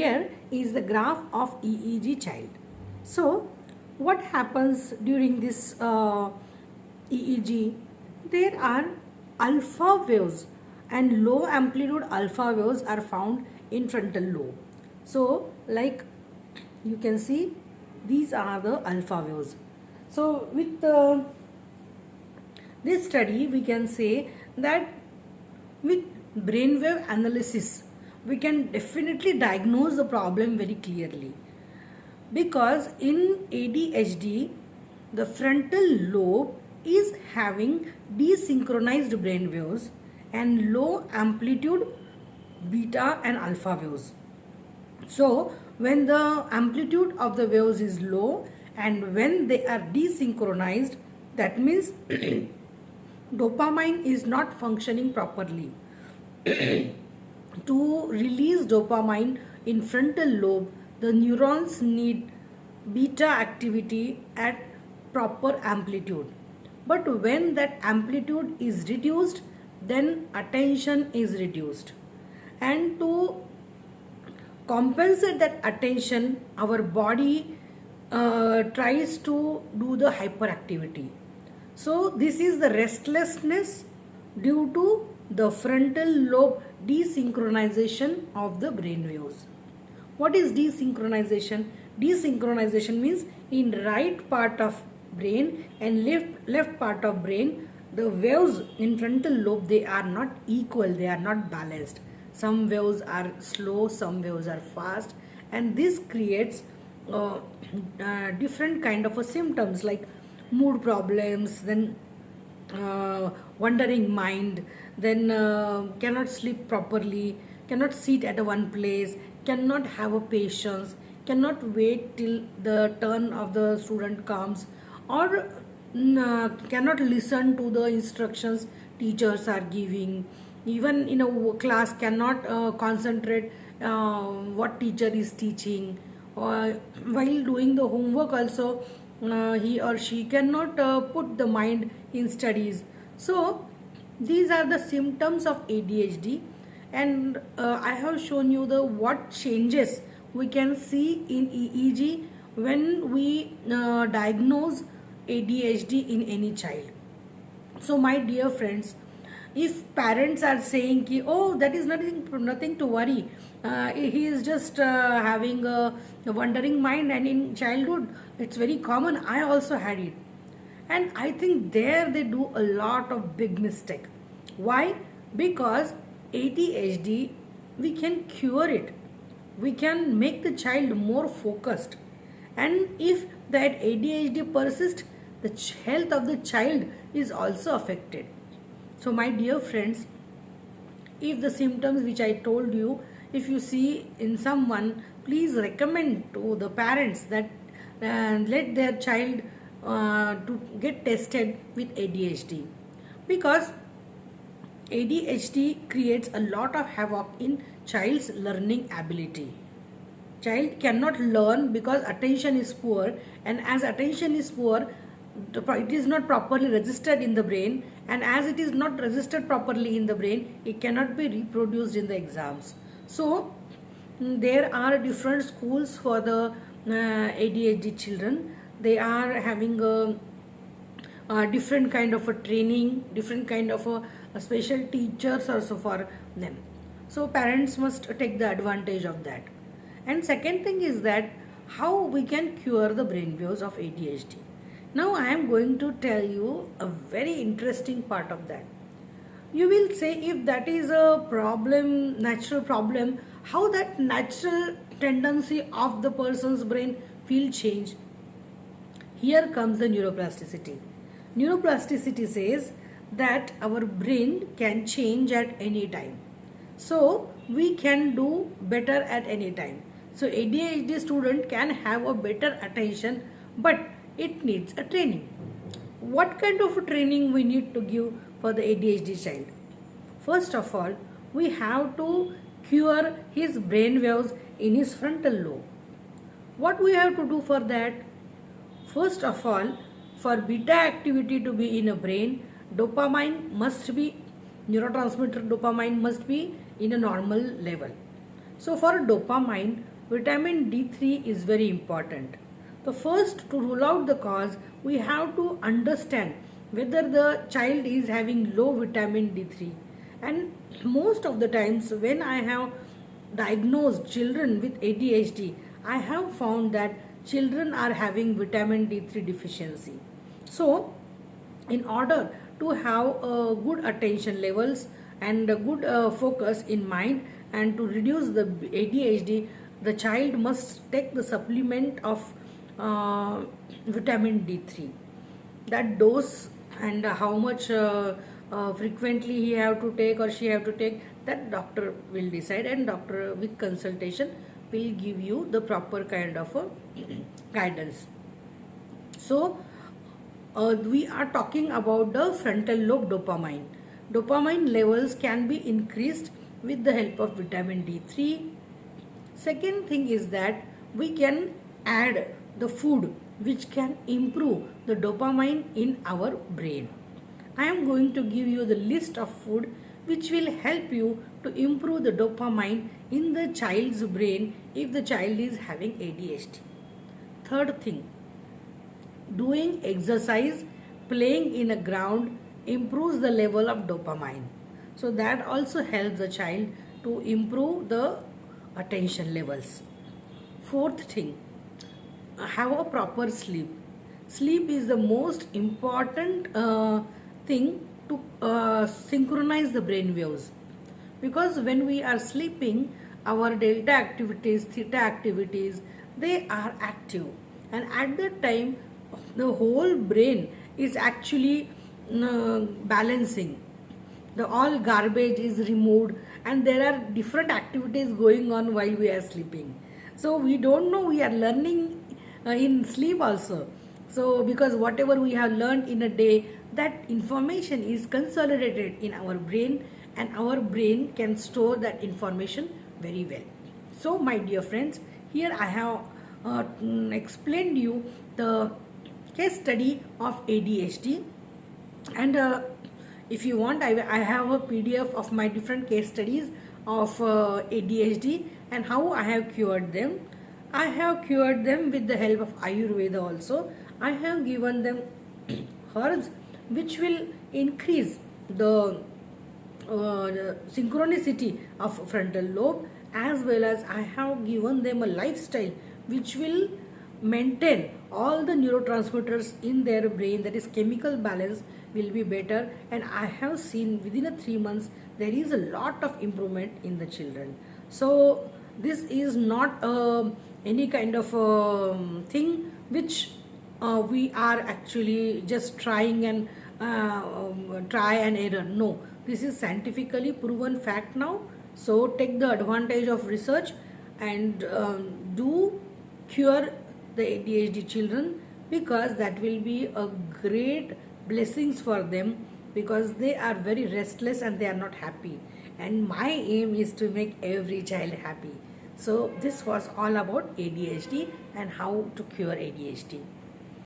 here is the graph of EEG child. So what happens during this EEG? There are alpha waves and low amplitude alpha waves are found in frontal lobe. So like you can see, these are the alpha waves. So with this study we can say that with brainwave analysis we can definitely diagnose the problem very clearly, because in ADHD the frontal lobe is having desynchronized brain waves and low amplitude beta and alpha waves. So when the amplitude of the waves is low and when they are desynchronized, that means dopamine is not functioning properly. To release dopamine in frontal lobe, the neurons need beta activity at proper amplitude. But when that amplitude is reduced, then attention is reduced. And to compensate that attention, our body tries to do the hyperactivity. So this is the restlessness due to the frontal lobe desynchronization of the brain waves. What is desynchronization? Desynchronization means in right part of brain and left part of brain, the waves in frontal lobe, they are not equal, they are not balanced. Some waves are slow, some waves are fast, and this creates different kind of symptoms like mood problems, then wandering mind, then cannot sleep properly, cannot sit at one place, cannot have a patience, cannot wait till the turn of the student comes, or cannot listen to the instructions teachers are giving. Even in a class cannot concentrate what teacher is teaching, or while doing the homework also he or she cannot put the mind in studies. So these are the symptoms of ADHD, and I have shown you the what changes we can see in EEG when we diagnose ADHD in any child. So my dear friends, if parents are saying ki, oh, that is nothing to worry, he is just having a wandering mind, and in childhood it's very common, I also had it. And I think there they do a lot of big mistake. Why? Because ADHD, we can cure it, we can make the child more focused, and if that ADHD persists, the health of the child is also affected. So my dear friends, if the symptoms which I told you, if you see in someone, please recommend to the parents that let their child to get tested with ADHD, because ADHD creates a lot of havoc in child's learning ability. Child cannot learn because attention is poor, and as attention is poor, it is not properly registered in the brain, and as it is not registered properly in the brain, it cannot be reproduced in the exams. So there are different schools for the ADHD children. They are having a different kind of a training, different kind of a special teachers also for them. So parents must take the advantage of that. And second thing is that how we can cure the brain waves of ADHD. Now I am going to tell you a very interesting part of that. You will say, if that is a problem, natural problem, how that natural tendency of the person's brain will change. Here comes the neuroplasticity. Neuroplasticity says that our brain can change at any time. So we can do better at any time. So ADHD student can have a better attention, but it needs a training. What kind of a training we need to give for the ADHD child? First of all, we have to cure his brain waves in his frontal lobe. What we have to do for that? First of all, for beta activity to be in a brain, dopamine must be, neurotransmitter dopamine must be in a normal level. So for dopamine, vitamin D3 is very important. So first, to rule out the cause, we have to understand whether the child is having low vitamin D3. And most of the times when I have diagnosed children with ADHD, I have found that children are having vitamin D3 deficiency. So in order to have good attention levels and a good focus in mind and to reduce the ADHD, the child must take the supplement of vitamin D3. That dose and how much frequently he have to take or she have to take, that doctor will decide, and doctor with consultation will give you the proper kind of a guidance. So we are talking about the frontal lobe dopamine. Dopamine levels can be increased with the help of vitamin D3. Second thing is that we can add the food which can improve the dopamine in our brain. I am going to give you the list of food which will help you to improve the dopamine in the child's brain if the child is having ADHD. Third thing, doing exercise, playing in a ground improves the level of dopamine. So that also helps the child to improve the attention levels. Fourth thing, have a proper sleep. Sleep is the most important thing to synchronize the brain waves, because when we are sleeping, our delta activities, theta activities, they are active, and at that time the whole brain is actually balancing. The all garbage is removed and there are different activities going on while we are sleeping. So we don't know we are learning in sleep also. So because whatever we have learned in a day, that information is consolidated in our brain, and our brain can store that information very well. So my dear friends, here I have explained you the case study of ADHD, and if you want, I have a PDF of my different case studies of ADHD and how I have cured them. I have cured them with the help of Ayurveda also. I have given them herbs which will increase the synchronicity of frontal lobe, as well as I have given them a lifestyle which will maintain all the neurotransmitters in their brain, that is chemical balance will be better, and I have seen within a 3 months there is a lot of improvement in the children. So this is not any kind of thing which we are actually just trying and try and error. No, this is scientifically proven fact now. So take the advantage of research and do cure the ADHD children, because that will be a great blessings for them, because they are very restless and they are not happy, and my aim is to make every child happy. So this was all about ADHD and how to cure ADHD.